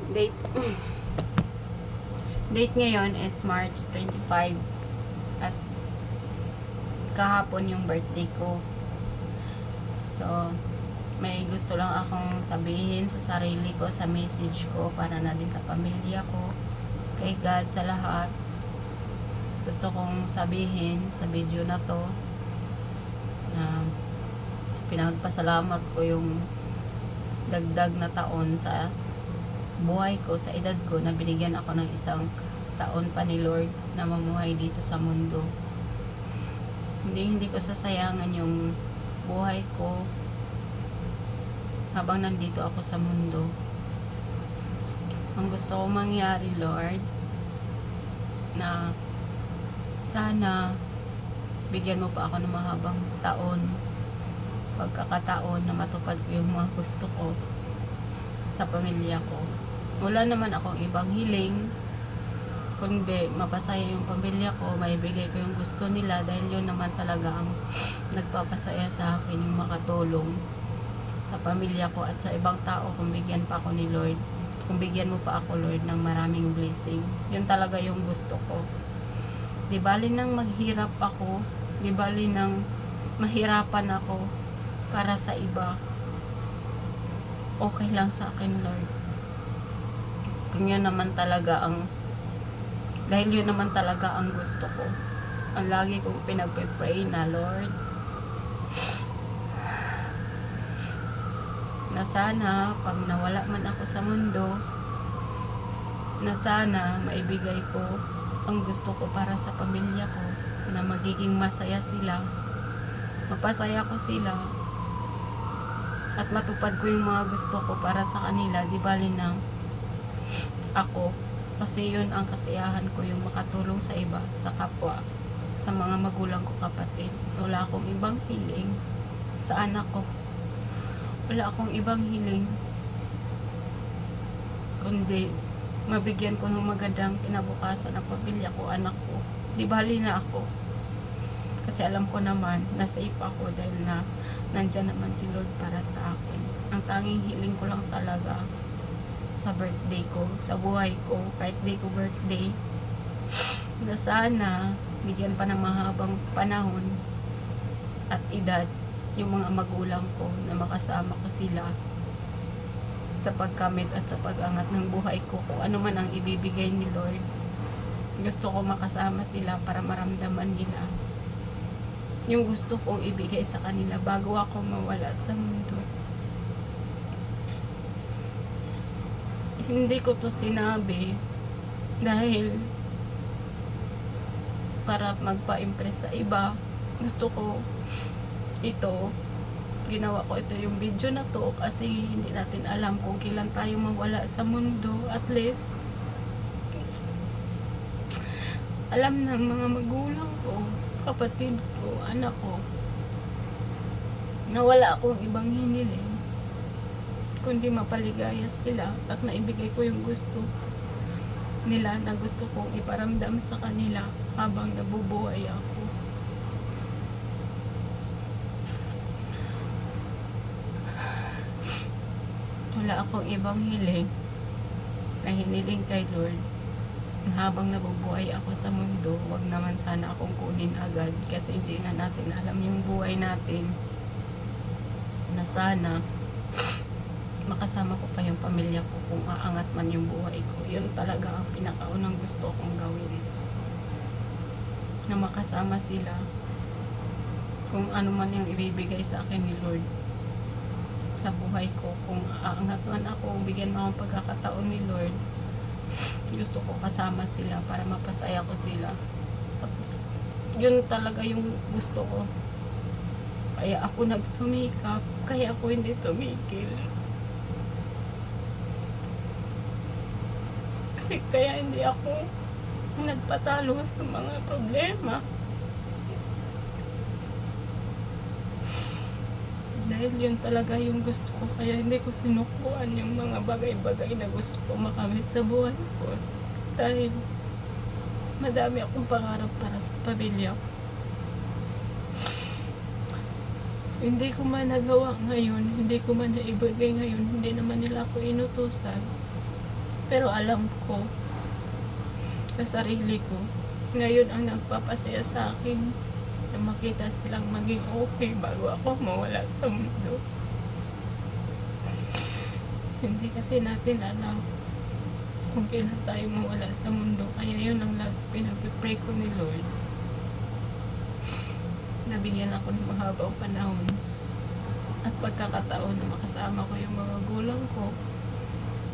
Date date ngayon is March 25 at kahapon yung birthday ko. So, may gusto lang akong sabihin sa sarili ko, sa message ko, para na din sa pamilya ko, kay God, sa lahat. Gusto kong sabihin sa video na to na pinagpasalamat ko yung dagdag na taon sa buhay ko, sa edad ko, na binigyan ako ng isang taon pa ni Lord na mamuhay dito sa mundo. Hindi ko sasayangan yung buhay ko habang nandito ako sa mundo. Ang gusto ko mangyari, Lord, na sana bigyan mo pa ako ng mahabang taon, pagkakataon na matupad ko yung mga gusto ko sa pamilya ko. Wala naman akong ibang hiling kundi mapasaya yung pamilya ko, maibigay ko yung gusto nila, dahil yun naman talaga ang nagpapasaya sa akin, yung makatulong sa pamilya ko at sa ibang tao, kung bigyan pa ako ni Lord, kung bigyan mo pa ako, Lord, ng maraming blessing. Yun talaga yung gusto ko. Di bali nang maghirap ako, di bali nang mahirapan ako para sa iba, okay lang sa akin, Lord. Kung yun naman talaga ang, dahil yun naman talaga ang gusto ko, ang lagi kong pinagpe-pray na, Lord, na sana pag nawala man ako sa mundo, na sana maibigay ko ang gusto ko para sa pamilya ko, na magiging masaya sila, mapasaya ko sila, at matupad ko yung mga gusto ko para sa kanila, di bali na ako, kasi yun ang kasiyahan ko, yung makatulong sa iba, sa kapwa, sa mga magulang ko, kapatid. Wala akong ibang hiling sa anak ko, wala akong ibang hiling kundi mabigyan ko ng magandang kinabukasan ng pamilya ko, anak ko. Di bali na ako, kasi alam ko naman na safe ako, dahil na nandyan naman si Lord para sa akin. Ang tanging hiling ko lang talaga sa birthday ko, sa buhay ko, kahit di ko birthday, na sana bigyan pa ng mahabang panahon at edad yung mga magulang ko, na makasama ko sila sa pagkamit at sa pag-angat ng buhay ko. Kung ano man ang ibibigay ni Lord, gusto ko makasama sila para maramdaman nila yung gusto kong ibigay sa kanila bago ako mawala sa mundo. Hindi ko to sinabi dahil para magpa-impress sa iba. Gusto ko ito, ginawa ko ito, yung video na to, kasi hindi natin alam kung kailan tayo mawala sa mundo. At least alam ng mga magulang ko, kapatid ko, anak ko, na wala akong ibang hiniling kundi mapaligaya sila at naibigay ko yung gusto nila, na gusto kong iparamdam sa kanila habang nabubuhay ako. Wala akong ibang hiling na hiniling kay Lord. Habang nabubuhay ako sa mundo, wag naman sana akong kunin agad, kasi hindi nga natin alam yung buhay natin, na sana makasama ko pa yung pamilya ko kung aangat man yung buhay ko. Yun talaga ang pinakaunang gusto kong gawin, na makasama sila kung ano man yung ibibigay sa akin ni Lord sa buhay ko. Kung aangat man ako, bigyan mo akong pagkakataon ni Lord, gusto ko kasama sila para mapasaya ko sila. At yun talaga yung gusto ko, kaya ako nagsumikap, kaya ako hindi tumigil. Kaya hindi ako nagpatalo sa mga problema, dahil yun talaga yung gusto ko. Kaya hindi ko sinukuan yung mga bagay-bagay na gusto ko makamit sa buhay ko, dahil madami akong pangarap para sa pamilya ko. Hindi ko man nagawa ngayon, hindi ko man naibigay ngayon, hindi naman nila ako inutusan. Pero alam ko sa sarili ko, ngayon ang nagpapasaya sa akin na makita silang maging okay bago ako mawala sa mundo. Hindi kasi natin alam kung kailan tayo mawala sa mundo. Kaya yun ang pinag-pray ko ni Lord. Nabigyan ako ng mahabang panahon at pagkakataon na makasama ko yung mga magulang ko.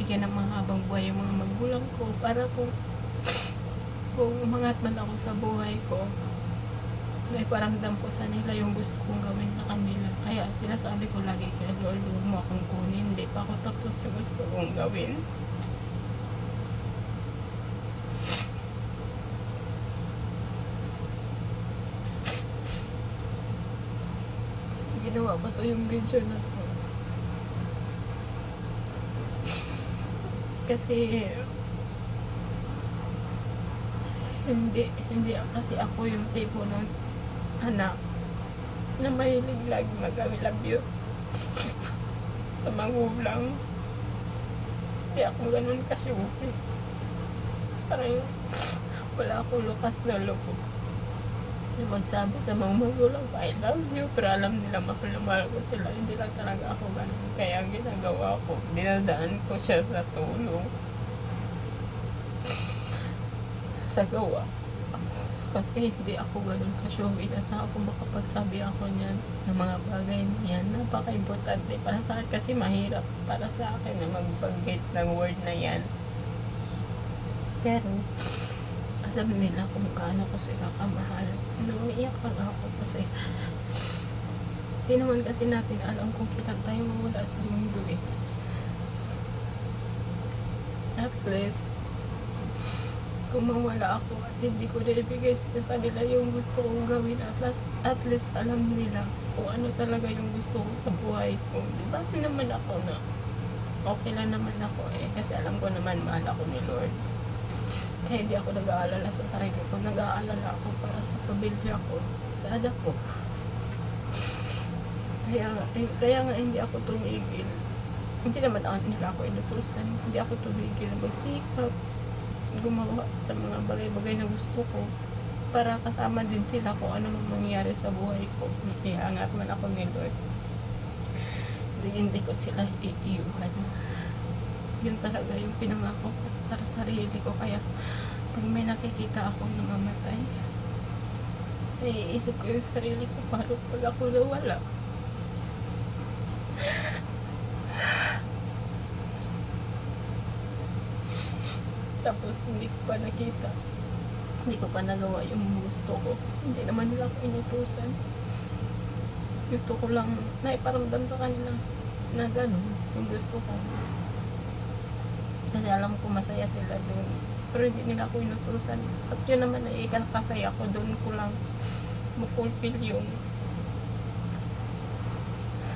Bigyan ng mahabang buhay yung mga magulang ko para kung umangat man ako sa buhay ko, naiparamdam ko sa nila yung gusto kong gawin sa kanila. Kaya sinasabi ko lagi kay Lord, huwag mo akong kunin, hindi pa ako tapos sa gusto kong gawin. Ginawa ko to yung vision na to kasi hindi kasi ako yung tipo ng anak na mahilig lagi mag-I love you sa magulang. Hindi ako ganun kasyupi. Parang wala akong lukas na loob na magsabi sa mga magulang ko, I love you. Pero alam nila mahal na mahal ko sila. Hindi lang talaga ako ganun. Kaya ang ginagawa ko, dinadaan ko siya sa tulong, sa gawa. Kasi hindi ako ganun ka-showy at ako makapagsabi ako niyan ng mga bagay niyan. Napaka-importante para sa akin kasi mahirap para sa akin na mag-banggit ng word na yan. Pero alam nila kung gaano ko sila kamahal. Umiiyak lang ako kasi hindi naman kasi natin alam kung kailan tayo mawala sa mundo eh. At least kung mawala ako at hindi ko nilibigay sa kanila yung gusto kong gawin, at least alam nila kung ano talaga yung gusto ko sa buhay ko. Diba naman ako na okay lang naman ako eh, kasi alam ko naman mahal ako ni Lord. Kaya hindi ako nag-aalala sa sarili ko, nag-aalala ako para sa pamilya ko, sa anak ko. Kaya nga hindi ako tumigil. Hindi naman nila ako inutusan, hindi ako tumigil na magsikap, gumawa sa mga bagay-bagay na gusto ko para kasama din sila kung ano mang mangyayari sa buhay ko. Iangat man ako ni Lord, hindi ko sila iiwan. Yun talaga yung pinangako ko sa sarili ko. Kaya pag may nakikita akong namamatay, naiisip ko yung sarili ko paano pag ako nawala. Tapos hindi ko pa nakita, hindi ko pa nagawa yung gusto ko. Hindi naman nila ako inutusan. Gusto ko lang naiparamdam sa kanila na gano'n yung gusto ko. Kasi alam ko masaya sila doon. Pero hindi nila ako inutusan. At yun naman ay kasaya ko doon, ko lang ma-fulfill yung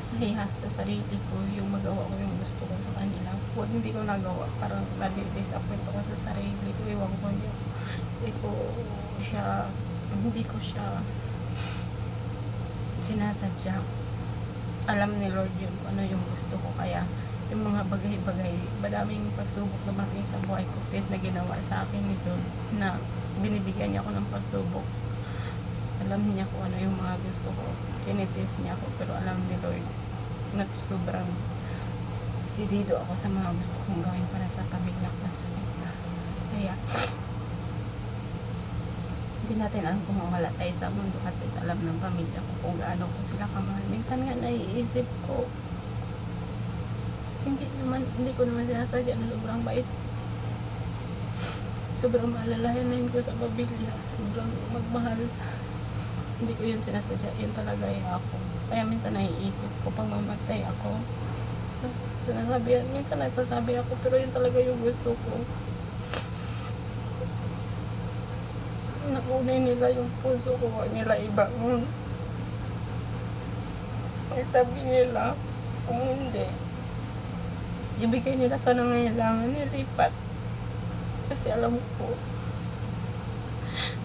saya sa sarili ko, yung magawa ko yung gusto ko sa kanila. Huwag hindi ko nagawa, parang nadi-disappoint ako sa sarili ko. Iwan ko hindi ko siya sinasadya. Alam ni Lord yun kung ano yung gusto ko. Kaya yung mga bagay-bagay, madaming pagsubok dumating sa buhay ko, test na ginawa sa akin nito, na binibigyan niya ako ng pagsubok. Alam niya kung ano yung mga gusto ko, tinitest niya ako. Pero alam ni Lord na sobrang sidido ako sa mga gusto kong gawin para sa pamilya ko at sa iba. Kaya hindi natin alam kung mawala tayo sa mundo, at sa alam ng pamilya ko kung gaano ko sila kamahal. Minsan nga naiisip ko, hindi ko naman sinasadya na sobrang bait, sobrang maalalahanin ko sa pamilya, sobrang magmahal. Hindi ko yun sinasadya, yun talaga ako. Kaya minsan naiisip ko pag mamatay ako, minsan nagsasabi ako, pero yun talaga yung gusto ko. Nakunay nila yung puso ko, huwag nila ibangon. Itabi nila, kung hindi, ibigay nila sa nangailangan, nilipat. Kasi alam ko,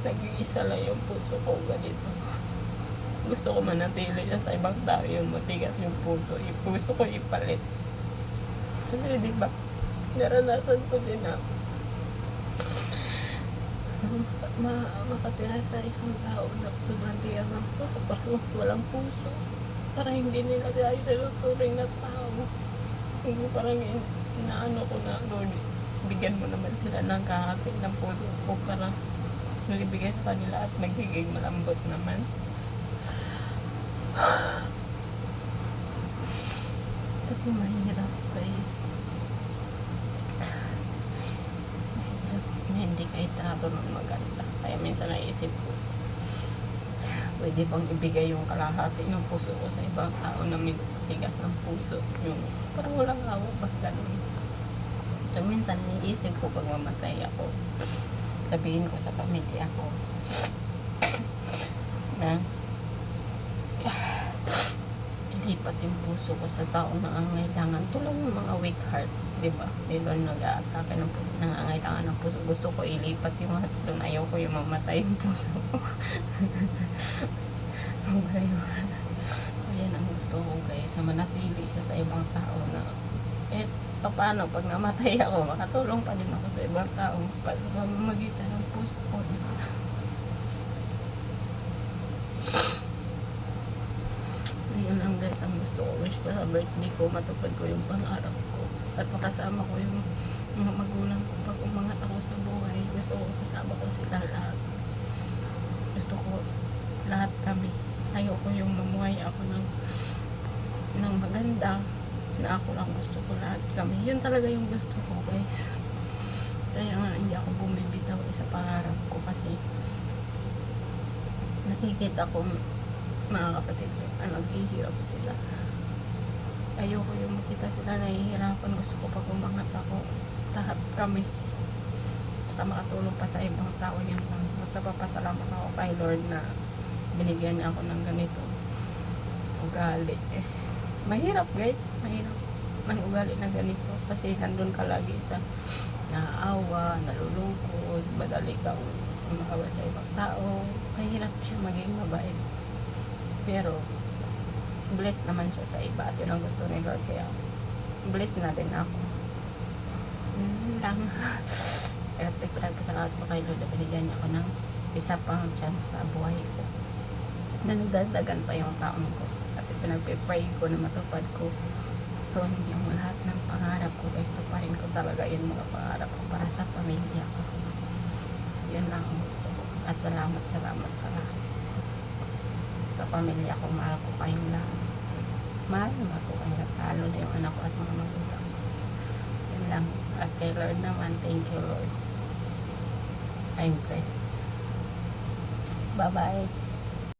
nag-iisa lang yung puso ko ganito. Gusto ko manatili na sa ibang tao yung matigas yung puso. Yung puso ko ipalit. Kasi diba, naranasan ko din na makatira sa isang tao na sobrang tigas ng puso, parang walang puso. Parang hindi nila tayo tinuturing na tao. Hindi parang inaano ko na, Lord, bigyan mo naman sila ng kahati ng puso ko para nalibigay sa kanila at magiging malambot naman. Kasi mahirap, guys. Mahirap na hindi kayo trato ng maganda. Kaya minsan naisip ko, pwede bang ibigay yung kalahati ng puso ko sa ibang tao na may tigas ng puso. Yung parang walang awa ba ganun. So minsan naisip ko pag mamatay ako, sabihin ko sa pamilya ko na ilipat yung puso ko sa taong nangangailangan, tulad ng mga weak heart, di ba? Dito nag-aatake ng puso, nangangailangan ng puso. Gusto ko ilipat yung heart doon, ayaw ko yung mamatay yung puso ko. Ayan ang gusto ko, guys, na manatili siya sa ibang tao na paano pag namatay ako, makatulong pa din ako sa ibang tao pag magitan ng puso ko, di ba? Yun lang, guys, ang gusto ko. Wish ko sa birthday ko, matupad ko yung pangarap ko at makasama ko yung mga magulang ko pag umangat ako sa buhay. Gusto ko kasama ko sila lahat. Gusto ko lahat kami. Ayoko yung mamuhay ako ng maganda na ako lang, gusto ko lahat kami. Yun talaga yung gusto ko, guys. Kaya nga hindi ako bumibitaw sa pangarap ko kasi nakikita ko mga kapatid ko naghihirap sila. Ayoko yung makita sila nahihirapan. Gusto ko pag umangat ako, lahat kami, saka makatulong pa sa ibang tao. Yun lang. Magpapasalamat ako kay Lord na binigyan niya ako ng ganito ugali. Mahirap, guys, mahirap ang ugali na ganito kasi nandun ka lagi sa naawa, nalulungkot, madali kang umawa sa ibang tao. Mahirap siya maging mabait, pero blessed naman siya sa iba at yun ang gusto ni Lord, kaya blessed na din ako. Lang kaya pinagpasalamat ko kay Lord na binigyan niya ako ng isa pang chance sa buhay ko na nagdagdagan pa yung taon ko at pinagpipray ko na matupad ko soon yung lahat ng pangarap ko, guys. Tuparin ko talaga yung mga pangarap ko para sa pamilya ko. Yun lang ang gusto ko at salamat sa lahat sa pamilya ko. Mahal ko kayong lahat. Mahal ko kayo, lalo na yung anak ko at mga magulang ko. Yun lang. At kay Lord naman, thank you, Lord. I'm blessed. Bye-bye.